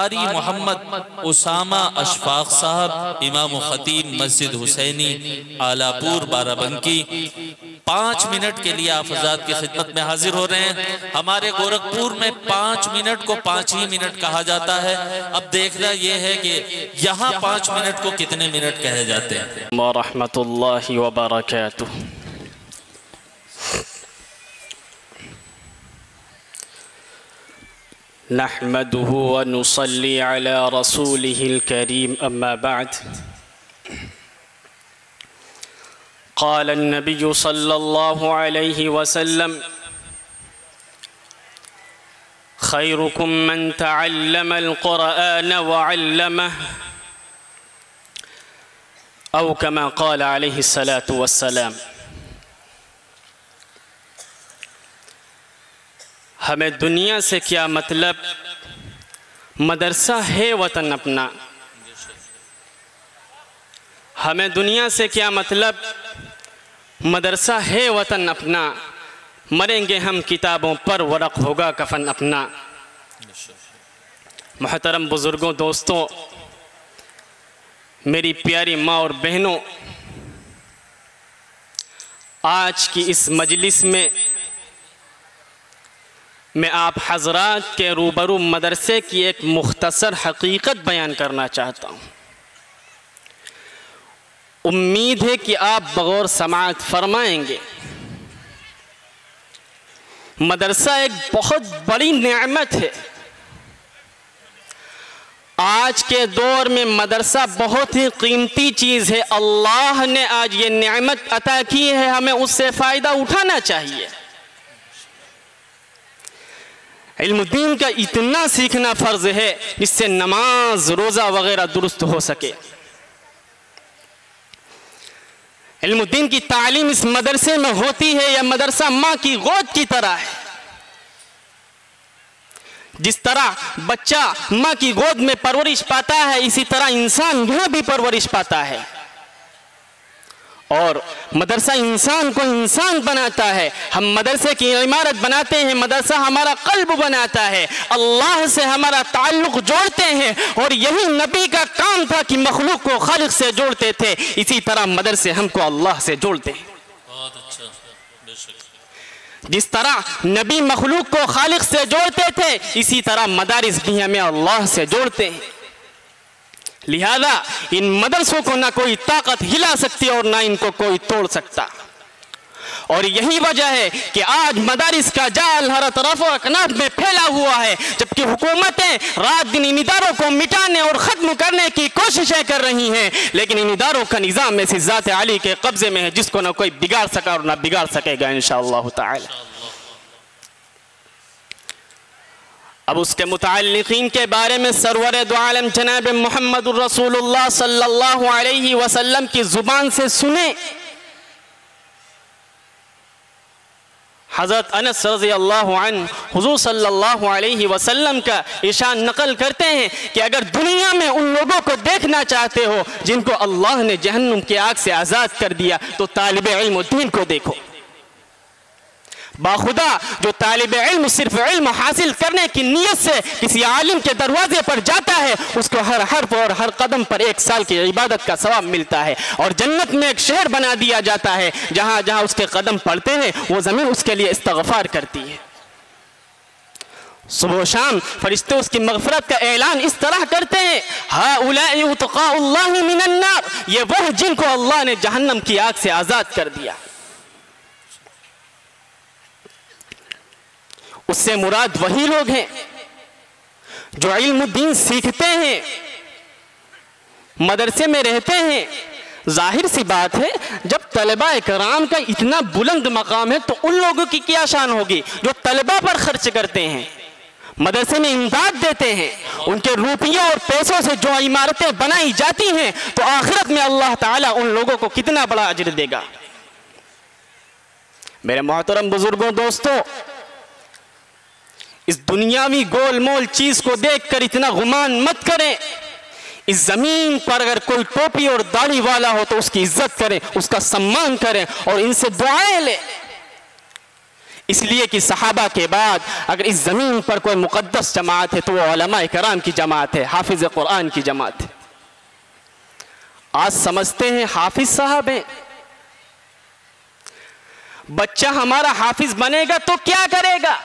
कारी मोहम्मद उसामा अशफाक साहब, इमाम खतीब मस्जिद हुसैनी आलापुर बाराबंकी, 5 मिनट के लिए आप हज़रात की खिदमत में हाजिर हो रहे हैं। हमारे गोरखपुर में 5 मिनट को 5 ही मिनट कहा जाता है। अब देखना यह है कि यहाँ 5 मिनट को कितने मिनट कहे जाते हैं। व रहमतुल्लाहि व बरकातुहू। नहमदुहु व नुसल्ली अला रसूलिहिल करीम, अम्मा बाद। क़ाल अन्नबिय्यु सल्लल्लाहु अलैहि वसल्लम खैरुकुम मन तअल्लमल क़ुरआन व अल्लमह, औ कमा क़ाल अलैहि सलातु वस्सलाम। हमें दुनिया से क्या मतलब, मदरसा है वतन अपना। हमें दुनिया से क्या मतलब, मदरसा है वतन अपना। मरेंगे हम किताबों पर, वरक़ होगा कफन अपना। मोहतरम बुज़ुर्गों, दोस्तों, मेरी प्यारी माँ और बहनों, आज की इस मजलिस में मैं आप हज़रात के रूबरू मदरसे की एक मुख्तसर हकीकत बयान करना चाहता हूँ। उम्मीद है कि आप बगौर समाअत फरमाएंगे। मदरसा एक बहुत बड़ी नेमत है। आज के दौर में मदरसा बहुत ही कीमती चीज़ है। अल्लाह ने आज ये नेमत अता की है, हमें उससे फ़ायदा उठाना चाहिए। इल्मुद्दीन का इतना सीखना फ़र्ज़ है जिससे नमाज रोज़ा वग़ैरह दुरुस्त हो सके। इल्मुद्दीन की तालीम इस मदरसे में होती है। यह मदरसा माँ की गोद की तरह है। जिस तरह बच्चा माँ की गोद में परवरिश पाता है, इसी तरह इंसान यहाँ भी परवरिश पाता है। और मदरसा इंसान को इंसान बनाता है। हम मदरसे की इमारत बनाते हैं, मदरसा हमारा कल्ब बनाता है, अल्लाह से हमारा ताल्लुक़ जोड़ते हैं। और यही नबी का काम था कि मखलूक को खालिक से जोड़ते थे। इसी तरह मदरसे हमको अल्लाह से जोड़ते हैं। बहुत अच्छा, जिस तरह नबी मखलूक को खालिक से जोड़ते थे, इसी तरह मदारिस भी हमें अल्लाह से जोड़ते हैं। लिहाजा इन मदरसों को ना कोई ताकत हिला सकती और ना इनको कोई तोड़ सकता। और यही वजह है कि आज मदारिस का जाल हर तरफ और अकनाफ में फैला हुआ है, जबकि हुकूमतें रात दिन इन इदारों को मिटाने और ख़त्म करने की कोशिशें कर रही हैं। लेकिन इन इदारों का निज़ाम ऐसी ज़ात आली के कब्ज़े में है जिसको ना कोई बिगाड़ सका और ना बिगाड़ सकेगा इंशाअल्लाह ताला। अब उसके मुताल्लिक़ीन के बारे में सरवर दो आलम जनाब मुहम्मदुर रसूलुल्लाह सल्लल्लाहु अलैहि वसल्लम की ज़ुबान से सुने। हज़रत अनस रज़ियल्लाहु अन्हु हुज़ूर सल्लल्लाहु अलैहि वसल्लम का इरशाद नकल करते हैं कि अगर दुनिया में उन लोगों को देखना चाहते हो जिनको अल्लाह ने जहन्नुम की आग से आज़ाद कर दिया, तो तालिब इल्म दीन को देखो। बाखुदा जो तालिब इल्म सिर्फ इल्म हासिल करने की नीयत से किसी आलिम के दरवाजे पर जाता है, उसको हर हर्फ और हर कदम पर 1 साल की इबादत का सवाब मिलता है। और जन्नत में एक शहर बना दिया जाता है, जहाँ जहाँ उसके कदम पड़ते हैं वो ज़मीन उसके लिए इस्तग़फ़ार करती है। सुबह शाम फरिश्ते उसकी मग़फ़िरत का ऐलान इस तरह करते हैं, हाउलाई उतक़ाउल्लाहि मिनन नार, ये वह जिनको अल्लाह ने जहन्नम की आग से आज़ाद कर दिया। उससे मुराद वही लोग हैं जो इल्म दीन सीखते हैं, मदरसे में रहते हैं। जाहिर सी बात है, जब तलबा कराम का इतना बुलंद मकाम है तो उन लोगों की क्या शान होगी जो तलबा पर खर्च करते हैं, मदरसे में इमदाद देते हैं। उनके रुपयों और पैसों से जो इमारतें बनाई जाती हैं, तो आखिरत में अल्लाह ताला उन लोगों को कितना बड़ा अजर देगा। मेरे मोहतरम बुजुर्गों, दोस्तों, इस दुनियावी गोलमोल चीज को देखकर इतना गुमान मत करें। इस जमीन पर अगर कोई टोपी और दाढ़ी वाला हो तो उसकी इज्जत करें, उसका सम्मान करें और इनसे दुआएं लें। इसलिए कि सहाबा के बाद अगर इस ज़मीन पर कोई मुक़द्दस जमात है तो वो उलमा कराम की जमात है, हाफिज़ कुरान की जमात है। आज समझते हैं हाफिज साहब हैं, बच्चा हमारा हाफिज बनेगा तो क्या करेगा?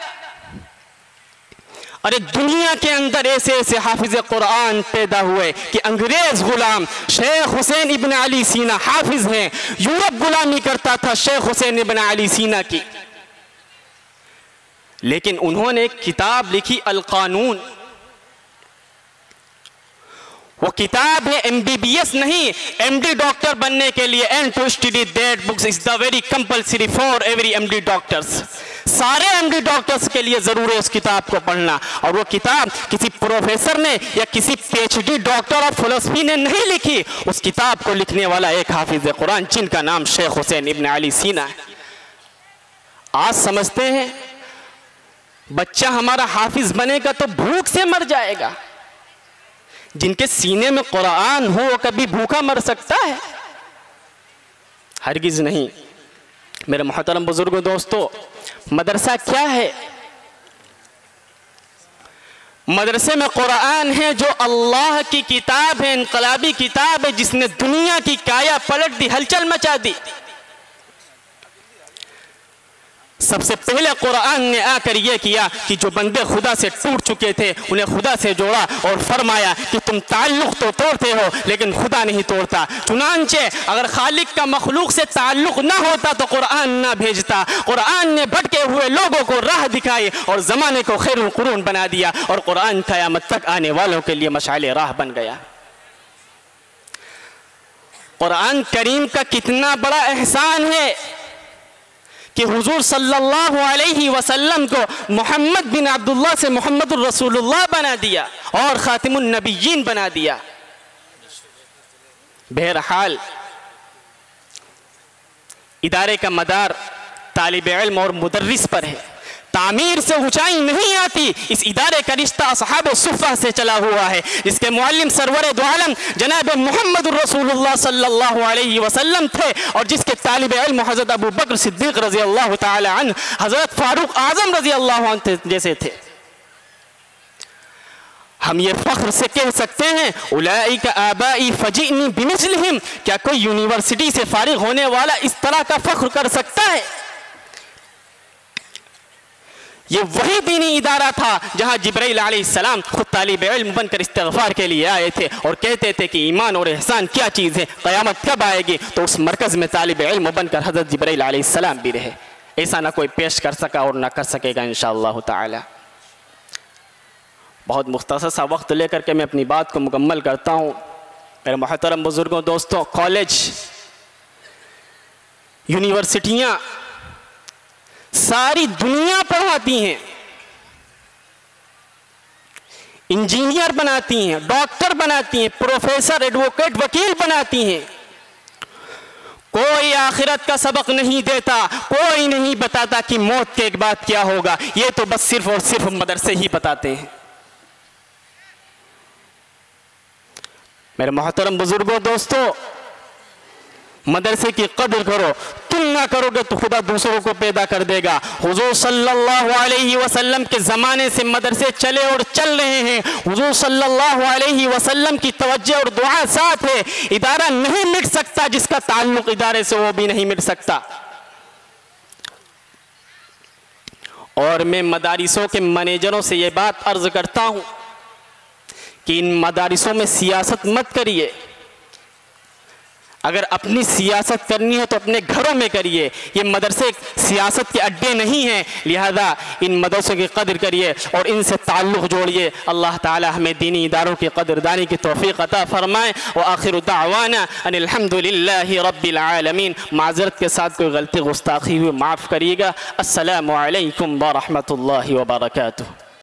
अरे दुनिया के अंदर ऐसे ऐसे हाफिज कुरान पैदा हुए कि अंग्रेज गुलाम शेख हुसैन इब्न अली सीना हाफिज हैं। यूरोप गुलामी करता था शेख हुसैन इब्न अली सीना की, लेकिन उन्होंने एक किताब लिखी अल कानून। वो किताब है MBBS नहीं, MD डॉक्टर बनने के लिए, and to study that books is the very compulsory for every MD doctors. सारे MD डॉक्टर्स के लिए जरूर है उस किताब को पढ़ना। और वो किताब किसी प्रोफेसर ने या किसी PhD डॉक्टर ऑफ फिलोसफी ने नहीं लिखी, उस किताब को लिखने वाला एक हाफिज कुरान जिनका नाम शेख हुसैन इब्न अली सीना है। आज समझते हैं बच्चा हमारा हाफिज बनेगा तो भूख से मर जाएगा। जिनके सीने में कुरान हो वो कभी भूखा मर सकता है? हरगिज नहीं। मेरे मोहतरम बुजुर्गों, दोस्तों, मदरसा क्या है? मदरसे में कुरान है जो अल्लाह की किताब है, इनकलाबी किताब है, जिसने दुनिया की काया पलट दी, हलचल मचा दी। सबसे पहले कुरान ने आकर यह किया कि जो बंदे खुदा से टूट चुके थे उन्हें खुदा से जोड़ा और फरमाया कि तुम ताल्लुक तो तोड़ते हो लेकिन खुदा नहीं तोड़ता। चुनांचे अगर खालिक का मखलूक से ताल्लुक ना होता तो कुरान ना भेजता। कुरान ने भटके हुए लोगों को राह दिखाई और ज़माने को खैरुल कुरून बना दिया, और कुरान क़यामत तक आने वालों के लिए मशाले राह बन गया। कुरान करीम का कितना बड़ा एहसान है कि हुजूर सल्लल्लाहु अलैहि वसल्लम को मोहम्मद बिन अब्दुल्लाह से मोहम्मदुर रसूलुल्लाह बना दिया और खातिमुन नबिय्यीन बना दिया। बहरहाल इदारे का मदार तालिब इल्म और मुदर्रिस पर है। तामीर से ऊंचाई नहीं आती, इस इदारे का रिश्ता असहाब सुफ़ा से चला हुआ है, जिसके मुअल्लिम सरवर दो आलम जनाब मोहम्मद रसूलुल्लाह सल्लल्लाहु अलैहि वसल्लम थे, और जिसके तालिब इल्म हज़रत अबू बकर सिद्दीक़ रज़ी अल्लाह ताला अन्हु, हज़रत फारूक आज़म रज़ी अल्लाह अन्हु जैसे थे। हम ये फ़ख्र से कह सकते हैं उलाइका आबाई फजीनी बिमिस्लिहिम। क्या कोई यूनिवर्सिटी से फारिग होने वाला इस तरह का फ़ख्र कर सकता है? ये वही दीनी इदारा था जहाँ जिब्राइल अलैहिस्सलाम खुद तालिब इल्म बनकर इस्तिग़फ़ार के लिए आए थे और कहते थे कि ईमान और एहसान क्या चीज़ है, क़यामत कब आएगी? तो उस मरकज़ में तालिब इल्म बनकर हज़रत जिब्राइल अलैहिस्सलाम भी रहे। ऐसा ना कोई पेश कर सका और ना कर सकेगा इंशाअल्लाह ताला। बहुत मुख्तसर सा वक्त लेकर के मैं अपनी बात को मुकम्मल करता हूँ। मेरे मोहतरम बुज़ुर्गों, दोस्तों, कॉलेज, यूनिवर्सिटियाँ सारी दुनिया पढ़ाती हैं, इंजीनियर बनाती हैं, डॉक्टर बनाती हैं, प्रोफेसर, एडवोकेट, वकील बनाती हैं। कोई आखिरत का सबक नहीं देता, कोई नहीं बताता कि मौत के बाद क्या होगा। ये तो बस सिर्फ और सिर्फ मदरसे ही बताते हैं। मेरे मोहतरम बुजुर्गों, दोस्तों, मदरसे की कदर करो। तुम ना करोगे तो खुदा दूसरों को पैदा कर देगा। हुजूर सल्लल्लाहु अलैहि वसल्लम के ज़माने से मदरसे चले और चल रहे हैं। हुजूर सल्लल्लाहु अलैहि वसल्लम की तवज्जो और दुआ साथ है। इदारा नहीं मिट सकता जिसका ताल्लुक इदारे से, वो भी नहीं मिट सकता। और मैं मदारिसों के मैनेजरों से ये बात अर्ज करता हूँ कि इन मदारिसों में सियासत मत करिए। अगर अपनी सियासत करनी हो तो अपने घरों में करिए। ये मदरसे सियासत के अड्डे नहीं हैं, लिहाजा इन मदरसों की कदर करिए और इनसे ताल्लुक़ जोड़िए। अल्लाह ताला हमें दीनी इदारों की कदरदानी की तौफ़ीक़ अता फ़रमाए। व आखिरु दावाना अनिल हम्दुलिल्लाहि रब्बिल आलमीन। माज़रत के साथ कोई गलती गुस्ताखी हुई माफ़ करिएगा। अस्सलामु अलैकुम व रहमतुल्लाहि व बरकातुहू।